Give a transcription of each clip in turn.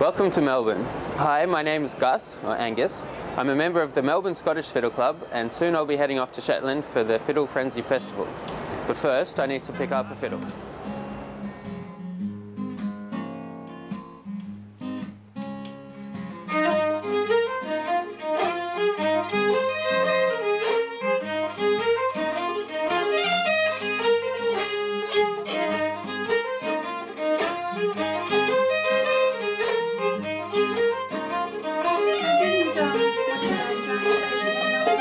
Welcome to Melbourne. Hi, my name is Gus, or Angus. I'm a member of the Melbourne Scottish Fiddle Club, and soon I'll be heading off to Shetland for the Fiddle Frenzy Festival. But first, I need to pick up a fiddle.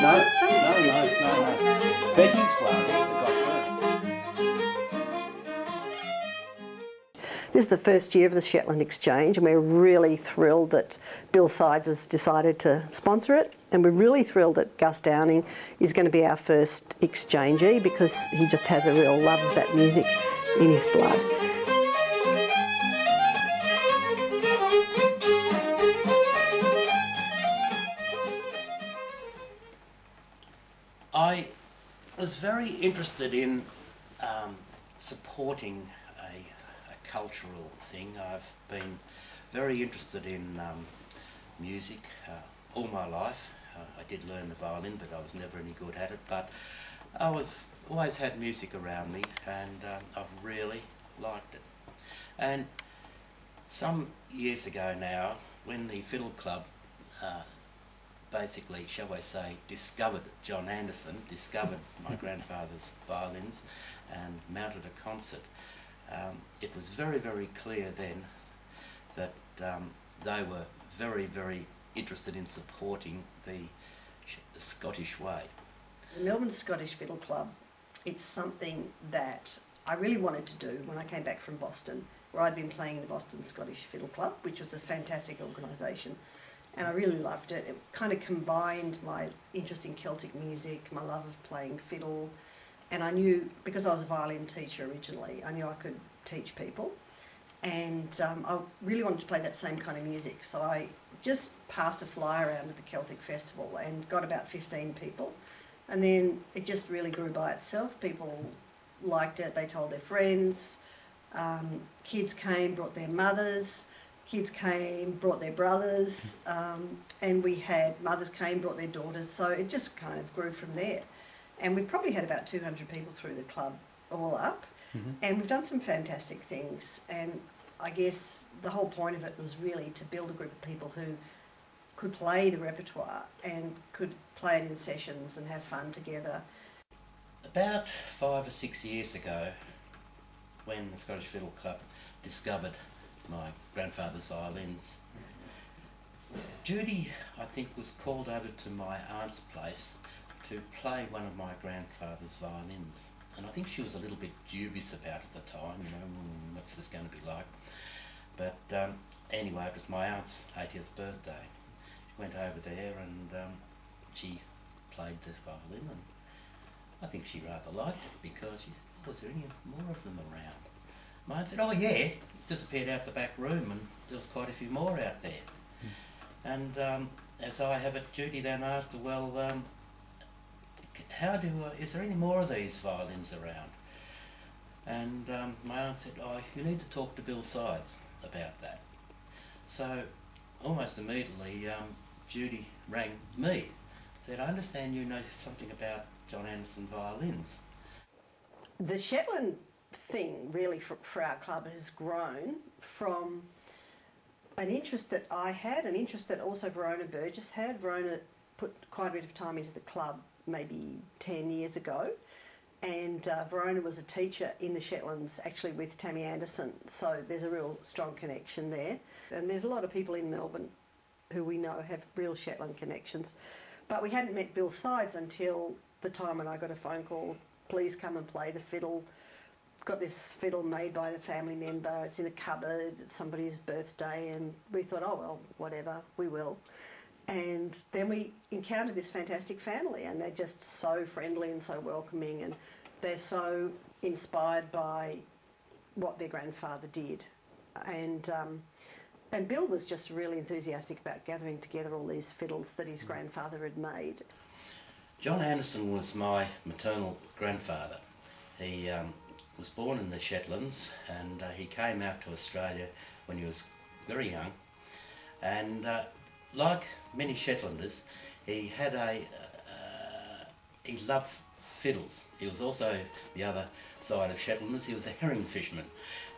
No. Betty's one. This is the first year of the Shetland Exchange, and we're really thrilled that Bill Sides has decided to sponsor it, and we're really thrilled that Gus Downing is going to be our first exchangee because he just has a real love of that music in his blood. I was very interested in supporting a cultural thing. I've been very interested in music all my life. I did learn the violin, but I was never any good at it. But I've always had music around me, and I've really liked it. And some years ago now, when the Fiddle Club basically, shall I say, discovered John Anderson, discovered my grandfather's violins and mounted a concert. It was very, very clear then that they were very, very interested in supporting the Scottish way. The Melbourne Scottish Fiddle Club, it's something that I really wanted to do when I came back from Boston, where I'd been playing in the Boston Scottish Fiddle Club, which was a fantastic organisation. And I really loved it. It kind of combined my interest in Celtic music, my love of playing fiddle, and I knew, because I was a violin teacher originally, I knew I could teach people, and I really wanted to play that same kind of music. So I just passed a fly around at the Celtic Festival and got about 15 people, and then it just really grew by itself. People liked it, they told their friends, kids came, brought their mothers, kids came, brought their brothers, and we had mothers came, brought their daughters, so it just kind of grew from there. And we've probably had about 200 people through the club all up, and we've done some fantastic things. And I guess the whole point of it was really to build a group of people who could play the repertoire and could play it in sessions and have fun together. About 5 or 6 years ago, when the Scottish Fiddle Club discovered my grandfather's violins, Judy, I think, was called over to my aunt's place to play one of my grandfather's violins. And I think she was a little bit dubious about it at the time, you know, what's this going to be like? But anyway, it was my aunt's 80th birthday. She went over there and she played the violin, and I think she rather liked it because she said, was there any more of them around? My aunt said, oh yeah, disappeared out the back room, and there was quite a few more out there. And as I have it, Judy then asked, well, is there any more of these violins around? And my aunt said, oh, you need to talk to Bill Sides about that. So almost immediately Judy rang me, said, I understand you know something about John Anderson violins. The Shetland thing really for our club has grown from an interest that I had, an interest that also Verona Burgess had. Verona put quite a bit of time into the club maybe 10 years ago, and Verona was a teacher in the Shetlands actually with Tammy Anderson, so there's a real strong connection there. And there's a lot of people in Melbourne who we know have real Shetland connections, but we hadn't met Bill Sides until the time when I got a phone call, please come and play the fiddle. Got this fiddle made by the family member, it's in a cupboard, it's somebody's birthday, and we thought, oh well, whatever, we will. And then we encountered this fantastic family, and they're just so friendly and so welcoming, and they're so inspired by what their grandfather did. And Bill was just really enthusiastic about gathering together all these fiddles that his grandfather had made. John Anderson was my maternal grandfather. He was born in the Shetlands, and he came out to Australia when he was very young, And like many Shetlanders, he had he loved fiddles. He was also the other side of Shetlanders. He was a herring fisherman,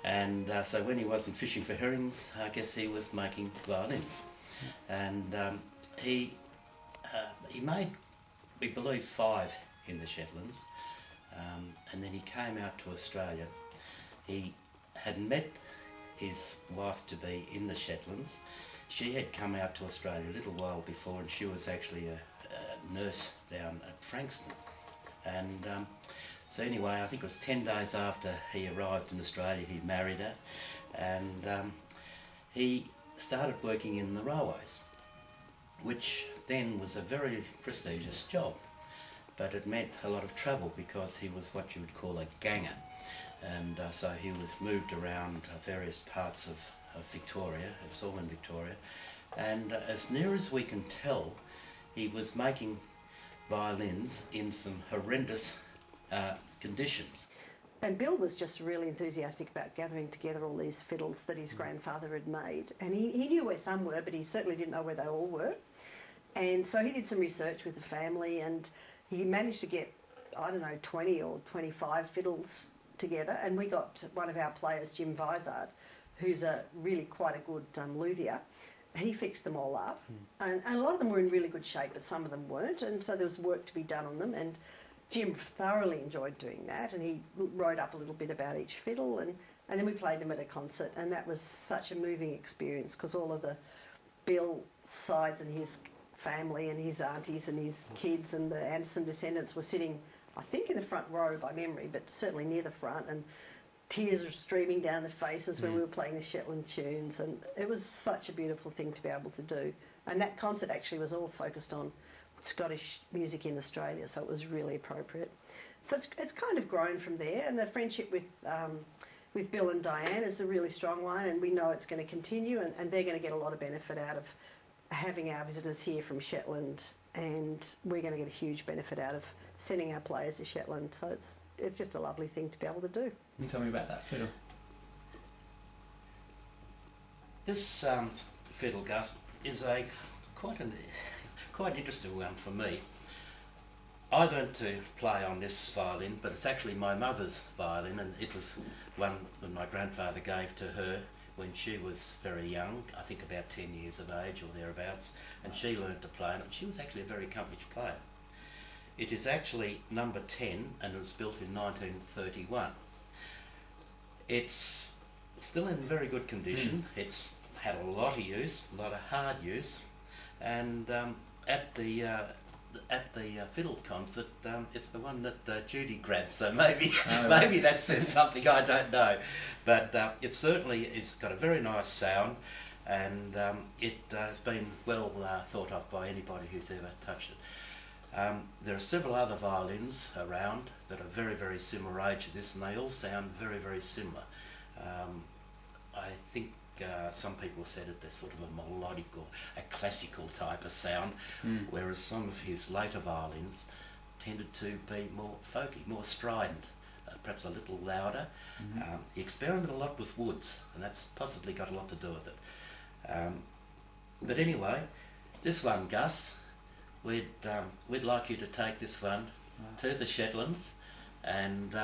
and so when he wasn't fishing for herrings, I guess he was making violins. And he made, we believe, 5 in the Shetlands, and then he came out to Australia. He had met his wife-to-be in the Shetlands. She had come out to Australia a little while before, and she was actually a nurse down at Frankston. And so anyway, I think it was 10 days after he arrived in Australia, he married her, and he started working in the railways, which then was a very prestigious job, but it meant a lot of travel because he was what you would call a ganger. And so he was moved around various parts of Victoria. It was all in Victoria, and as near as we can tell, he was making violins in some horrendous conditions. And Bill was just really enthusiastic about gathering together all these fiddles that his grandfather had made. And he knew where some were, but he certainly didn't know where they all were. And so he did some research with the family, and he managed to get, I don't know, 20 or 25 fiddles together. And we got one of our players, Jim Vizard, who's really quite a good luthier. He fixed them all up, and a lot of them were in really good shape, but some of them weren't, and so there was work to be done on them, and Jim thoroughly enjoyed doing that, and he wrote up a little bit about each fiddle, and then we played them at a concert, and that was such a moving experience, because all of the Bill sides and his family and his aunties and his kids and the Anderson descendants were sitting, I think, in the front row by memory, but certainly near the front, and tears were streaming down their faces when we were playing the Shetland tunes, and it was such a beautiful thing to be able to do. And that concert actually was all focused on Scottish music in Australia, so it was really appropriate. So it's kind of grown from there, and the friendship with Bill and Diane is a really strong one, and we know it's going to continue, and they're going to get a lot of benefit out of having our visitors here from Shetland, and we're going to get a huge benefit out of sending our players to Shetland. So it's just a lovely thing to be able to do. Can you tell me about that fiddle? This fiddle, Gus, is quite an interesting one for me. I learned to play on this violin, but it's actually my mother's violin, and it was one that my grandfather gave to her when she was very young, I think about 10 years of age or thereabouts, and she learned to play on it. She was actually a very accomplished player. It is actually number 10, and it was built in 1931. It's still in very good condition. It's had a lot of use, a lot of hard use, and at the fiddle concert, it's the one that Judy grabbed. So maybe maybe that says something. I don't know, but it certainly has got a very nice sound, and it has been well thought of by anybody who's ever touched it. There are several other violins around that are very, very similar age to this, and they all sound very, very similar. I think some people said it, they're sort of a melodic or a classical type of sound, whereas some of his later violins tended to be more folky, more strident, perhaps a little louder. He experimented a lot with woods, and that's possibly got a lot to do with it. But anyway, this one, Gus, we'd like you to take this one to the Shetlands and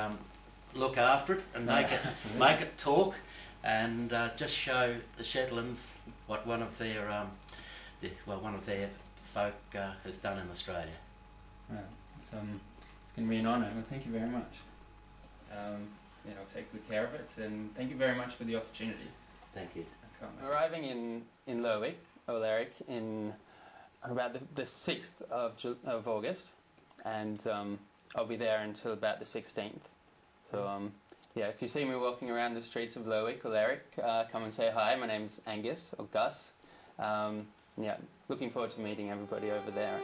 look after it and make it talk, and just show the Shetlands what one of their folk has done in Australia. Right. It's going to be an honour. Well, thank you very much. I'll take good care of it, and thank you very much for the opportunity. Thank you. Arriving in Lerwick, Alaric, in about the 6th of August, and I'll be there until about the 16th. So if you see me walking around the streets of Lerwick or Alaric, come and say hi. My name's Angus or Gus. Looking forward to meeting everybody over there.